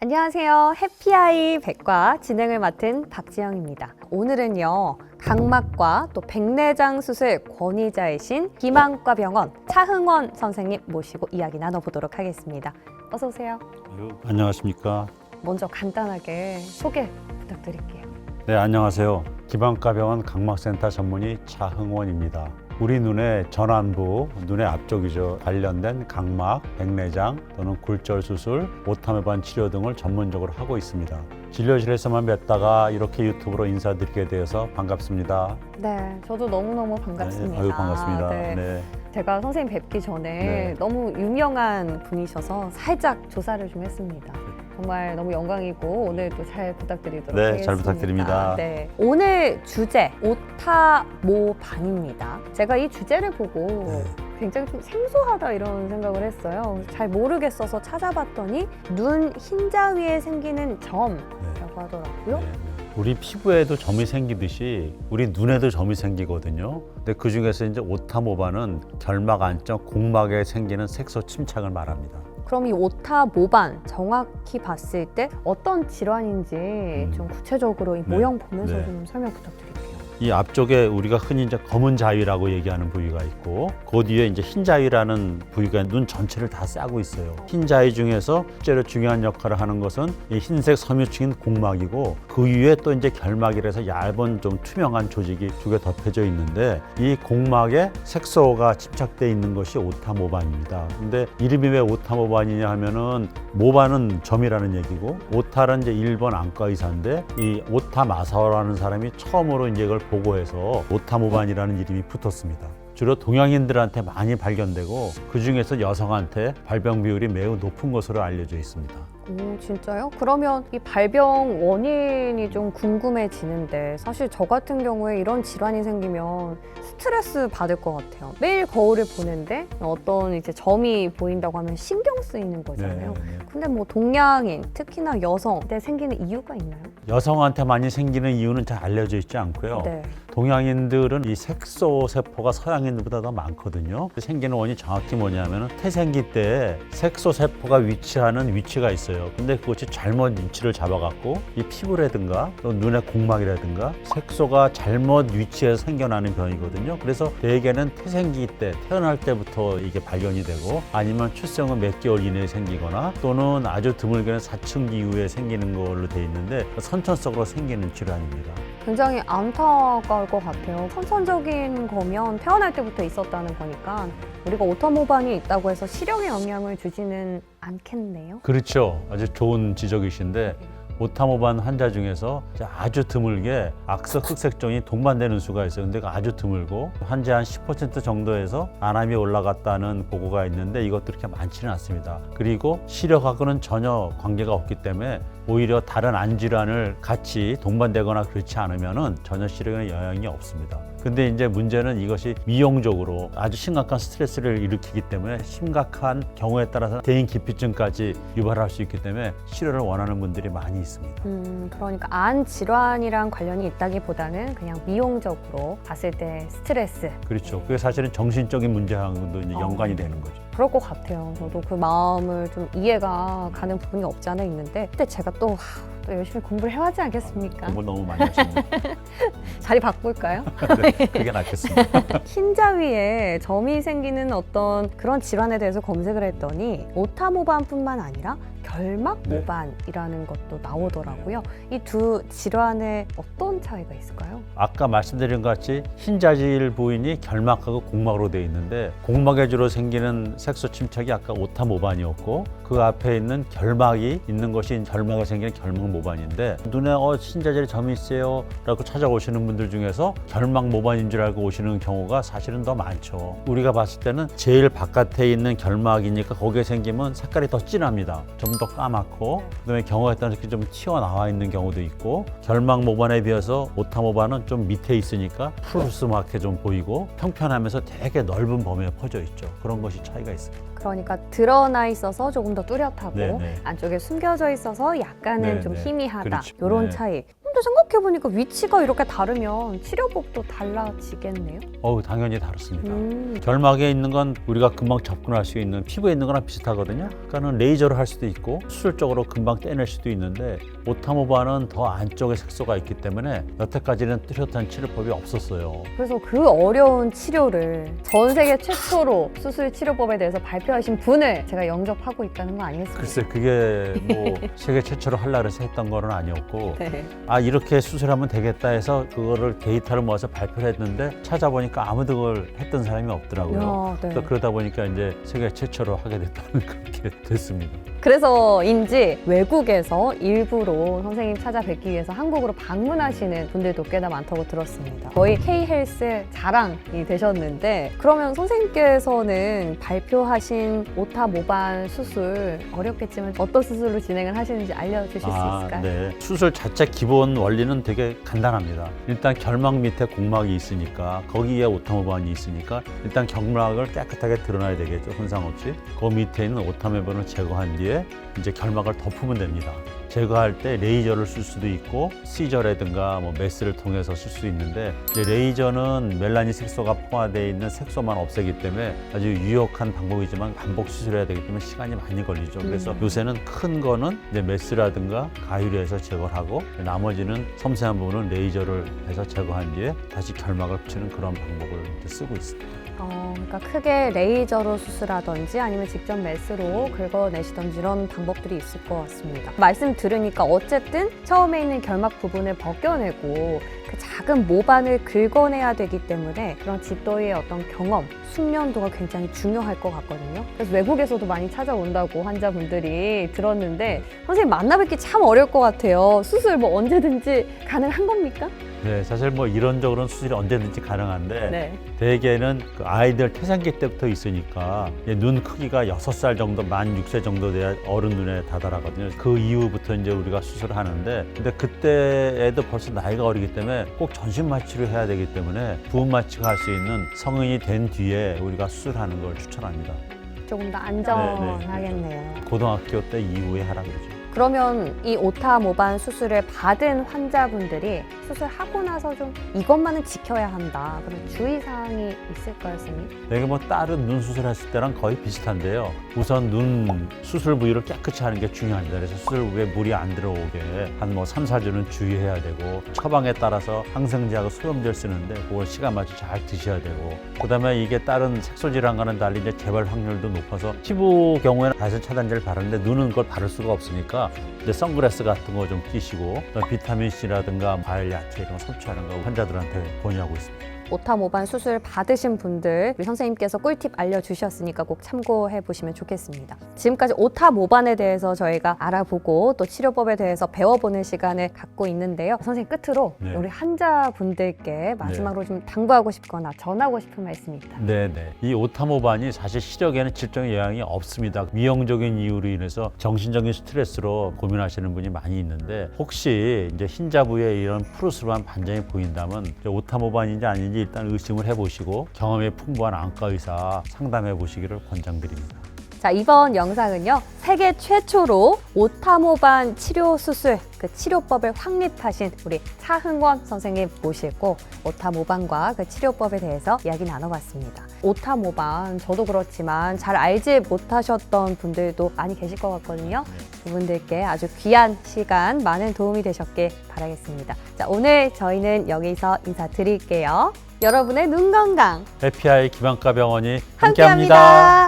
안녕하세요. 해피아이 백과 진행을 맡은 박지영입니다. 오늘은요, 각막과 또 백내장 수술 권위자이신 비만과 병원 차흥원 선생님 모시고 이야기 나눠보도록 하겠습니다. 어서 오세요. 안녕하십니까. 먼저 간단하게 소개 부탁드릴게요. 네, 안녕하세요. 기방과 병원 각막센터 전문의 차흥원입니다. 우리 눈의 전완부, 눈의 앞쪽이죠. 관련된 각막, 백내장 또는 굴절 수술, 오타메반 치료 등을 전문적으로 하고 있습니다. 진료실에서만 뵙다가 이렇게 유튜브로 인사드리게 되어서 반갑습니다. 네, 저도 너무너무 반갑습니다. 네, 반갑습니다. 네. 네. 제가 선생님 뵙기 전에 네. 너무 유명한 분이셔서 살짝 조사를 좀 했습니다. 정말 너무 영광이고 오늘도 잘 부탁드리도록 네, 하겠습니다. 잘 부탁드립니다. 네. 오늘 주제 오타모반입니다. 제가 이 주제를 보고 네. 굉장히 좀 생소하다 이런 생각을 했어요. 잘 모르겠어서 찾아봤더니 눈 흰자 위에 생기는 점이라고 하더라고요. 네. 우리 피부에도 점이 생기듯이 우리 눈에도 점이 생기거든요. 근데 그 중에서 이제 오타모반은 결막 안쪽 공막에 생기는 색소 침착을 말합니다. 그럼 이 오타모반 정확히 봤을 때 어떤 질환인지 좀 구체적으로 이 네. 모형 보면서 네. 좀 설명 부탁드릴게요. 이 앞쪽에 우리가 흔히 이제 검은 자위라고 얘기하는 부위가 있고 그 뒤에 이제 흰 자위라는 부위가 눈 전체를 다 싸고 있어요. 흰 자위 중에서 실제로 중요한 역할을 하는 것은 이 흰색 섬유층인 공막이고 그 위에 또 이제 결막이라서 얇은 좀 투명한 조직이 두 개 덮여져 있는데 이 공막에 색소가 침착돼 있는 것이 오타모반입니다. 근데 이름이 왜 오타모반이냐 하면은 모반은 점이라는 얘기고 오타는 이제 일본 안과 의사인데 이 오타 마사오라는 사람이 처음으로 이제 이걸 보고해서 오타모반이라는 이름이 붙었습니다. 주로 동양인들한테 많이 발견되고 그 중에서 여성한테 발병 비율이 매우 높은 것으로 알려져 있습니다. 오, 진짜요? 그러면 이 발병 원인이 좀 궁금해지는데 사실 저 같은 경우에 이런 질환이 생기면 스트레스 받을 것 같아요. 매일 거울을 보는데 어떤 이제 점이 보인다고 하면 신경 쓰이는 거잖아요. 네. 근데 뭐 동양인, 특히나 여성한테 생기는 이유가 있나요? 여성한테 많이 생기는 이유는 잘 알려져 있지 않고요. 네. 동양인들은 이 색소 세포가 서양인들보다 더 많거든요. 생기는 원인이 정확히 뭐냐면 태생기 때 색소 세포가 위치하는 위치가 있어요. 근데 그것이 잘못 위치를 잡아갖고 이 피부라든가 또 눈의 공막이라든가 색소가 잘못 위치해서 생겨나는 병이거든요. 그래서 대개는 태생기 때 태어날 때부터 이게 발견이 되고 아니면 출생 후 몇 개월 이내에 생기거나 또는 아주 드물게는 사춘기 이후에 생기는 걸로 돼 있는데 선천적으로 생기는 질환입니다. 굉장히 안타까울 것 같아요. 선천적인 거면 태어날 때부터 있었다는 거니까 우리가 오타모반이 있다고 해서 시력에 영향을 주지는 않겠네요. 그렇죠. 아주 좋은 지적이신데 오타모반 환자 중에서 아주 드물게 악석 흑색종이 동반되는 수가 있어요. 근데 아주 드물고 환자 한 10% 정도에서 안암이 올라갔다는 보고가 있는데 이것도 그렇게 많지는 않습니다. 그리고 시력하고는 전혀 관계가 없기 때문에 오히려 다른 안 질환을 같이 동반되거나 그렇지 않으면은 전혀 시력에는 영향이 없습니다. 근데 이제 문제는 이것이 미용적으로 아주 심각한 스트레스를 일으키기 때문에 심각한 경우에 따라서 대인 기피증까지 유발할 수 있기 때문에 치료를 원하는 분들이 많이 있습니다. 그러니까 안 질환이랑 관련이 있다기보다는 그냥 미용적으로 봤을 때 스트레스. 그렇죠. 그게 사실은 정신적인 문제하고도 이제 연관이 되는 거죠. 그럴 것 같아요. 저도 그 마음을 좀 이해가 가는 부분이 없지 않아 있는데 근데 제가 또 열심히 공부를 해야 하지 않겠습니까? 공부 너무 많이 하십니다. 자리 바꿀까요? 네, 그게 낫겠습니다. 흰자 위에 점이 생기는 어떤 그런 질환에 대해서 검색을 했더니 오타모반뿐만 아니라 결막모반이라는 것도 나오더라고요. 이 두 질환에 어떤 차이가 있을까요? 아까 말씀드린 것 같이 흰자질 부위니 결막하고 공막으로 되어 있는데 공막에 주로 생기는 색소 침착이 아까 오타모반이었고 그 앞에 있는 결막이 있는 것이 결막에 생기는 결막모반인데 눈에 흰자질에 점이 있어요 라고 찾아오시는 분들 중에서 결막모반인 줄 알고 오시는 경우가 사실은 더 많죠. 우리가 봤을 때는 제일 바깥에 있는 결막이니까 거기에 생기면 색깔이 더 진합니다. 좀 더 까맣고 그다음에 경우에 따라서 이렇게 좀 튀어나와 있는 경우도 있고 결막 모반에 비해서 오타모반은 좀 밑에 있으니까 푸르스맣게 좀 보이고 평평하면서 되게 넓은 범위에 퍼져 있죠. 그런 것이 차이가 있습니다. 그러니까 드러나 있어서 조금 더 뚜렷하고 네네. 안쪽에 숨겨져 있어서 약간은 네네. 좀 희미하다. 그렇죠. 이런 네. 차이. 근데 근데 생각해보니까 위치가 이렇게 다르면 치료법도 달라지겠네요? 당연히 다릅니다. 결막에 있는 건 우리가 금방 접근할 수 있는 피부에 있는 거랑 비슷하거든요. 그러니까는 레이저로 할 수도 있고 수술적으로 금방 떼낼 수도 있는데 오타모반은 더 안쪽에 색소가 있기 때문에 여태까지는 뚜렷한 치료법이 없었어요. 그래서 그 어려운 치료를 전 세계 최초로 수술 치료법에 대해서 발표하신 분을 제가 영접하고 있다는 거 아니겠습니까? 글쎄 그게 뭐 세계 최초로 하려고 해서 했던 거는 아니었고 네. 이렇게 수술하면 되겠다 해서 그거를 데이터를 모아서 발표를 했는데 찾아보니까 아무도 그걸 했던 사람이 없더라고요. 네. 그러다 보니까 이제 세계 최초로 하게 됐다는 그렇게 됐습니다. 그래서인지 외국에서 일부러 선생님 찾아뵙기 위해서 한국으로 방문하시는 분들도 꽤나 많다고 들었습니다. 거의 K-헬스 자랑이 되셨는데 그러면 선생님께서는 발표하신 오타 모반 수술 어렵겠지만 어떤 수술로 진행을 하시는지 알려주실 수 있을까요? 네. 수술 자체 기본 원리는 되게 간단합니다. 일단 결막 밑에 공막이 있으니까 거기에 오타모반이 있으니까 일단 결막을 깨끗하게 드러나야 되겠죠. 손상 없이. 그 밑에 있는 오타모반을 제거한 뒤에 이제 결막을 덮으면 됩니다. 제거할 때 레이저를 쓸 수도 있고 시저라든가 뭐 메스를 통해서 쓸 수 있는데 이제 레이저는 멜라닌 색소가 포화되어 있는 색소만 없애기 때문에 아주 유용한 방법이지만 반복 수술해야 되기 때문에 시간이 많이 걸리죠. 그래서 요새는 큰 거는 이제 메스라든가 가위로 해서 제거를 하고 나머지는 섬세한 부분은 레이저를 해서 제거한 뒤에 다시 결막을 붙이는 그런 방법을 이제 쓰고 있습니다. 그러니까 크게 레이저로 수술하든지 아니면 직접 메스로 긁어내시던지 이런 방법들이 있을 것 같습니다. 말씀 들으니까 어쨌든 처음에 있는 결막 부분을 벗겨내고 그 작은 모반을 긁어내야 되기 때문에 그런 집도의 어떤 경험, 숙련도가 굉장히 중요할 것 같거든요. 그래서 외국에서도 많이 찾아온다고 환자분들이 들었는데 선생님 만나뵙기 참 어려울 것 같아요. 수술 뭐 언제든지 가능한 겁니까? 네, 사실 뭐 이런저런 수술이 언제든지 가능한데 네. 대개는 그 아이들 태생기 때부터 있으니까 눈 크기가 6살 정도, 만 6세 정도 돼야 어른 눈에 다다르거든요. 그 이후부터 이제 우리가 수술을 하는데 근데 그때에도 벌써 나이가 어리기 때문에 꼭 전신 마취를 해야 되기 때문에 부분 마취가 할 수 있는 성인이 된 뒤에 우리가 수술하는 걸 추천합니다. 조금 더 안전하겠네요. 고등학교 때 이후에 하라고 그러죠. 그러면 이 오타 모반 수술을 받은 환자분들이 수술하고 나서 좀 이것만은 지켜야 한다. 그런 주의사항이 있을까요, 선생님? 이게 뭐 다른 눈 수술했을 때랑 거의 비슷한데요. 우선 눈 수술 부위를 깨끗이 하는 게 중요합니다. 그래서 수술 후에 물이 안 들어오게 한 뭐 3, 4주는 주의해야 되고 처방에 따라서 항생제하고 소염제를 쓰는데 그걸 시간 맞춰 잘 드셔야 되고 그다음에 이게 다른 색소 질환과는 달리 이제 재발 확률도 높아서 피부 경우에는 가시 차단제를 바르는데 눈은 그걸 바를 수가 없으니까 이제 선글라스 같은 거 좀 끼시고 비타민 C라든가 과일, 야채 이런 거 섭취하는 거 환자들한테 권유하고 있습니다. 오타 모반 수술 받으신 분들 우리 선생님께서 꿀팁 알려주셨으니까 꼭 참고해 보시면 좋겠습니다. 지금까지 오타 모반에 대해서 저희가 알아보고 또 치료법에 대해서 배워보는 시간을 갖고 있는데요. 선생님 끝으로 네. 우리 환자분들께 마지막으로 좀 당부하고 싶거나 전하고 싶은 말씀이 있다. 네네. 이 오타모반이 사실 시력에는 질적인 영향이 없습니다. 미용적인 이유로 인해서 정신적인 스트레스로 고민하시는 분이 많이 있는데 혹시 이제 흰자 부위에 이런 푸르스름한 반점이 보인다면 이제 오타모반인지 아닌지 일단 의심을 해보시고 경험이 풍부한 안과 의사 상담해 보시기를 권장드립니다. 자, 이번 영상은요, 세계 최초로 오타모반 치료 수술, 그 치료법을 확립하신 우리 차흥권 선생님 모시고 오타모반과 그 치료법에 대해서 이야기 나눠봤습니다. 오타모반, 저도 그렇지만 잘 알지 못하셨던 분들도 많이 계실 것 같거든요. 그분들께 아주 귀한 시간, 많은 도움이 되셨길 바라겠습니다. 자, 오늘 저희는 여기서 인사드릴게요. 여러분의 눈 건강 해피아이 기방과 병원이 함께합니다. 함께합니다.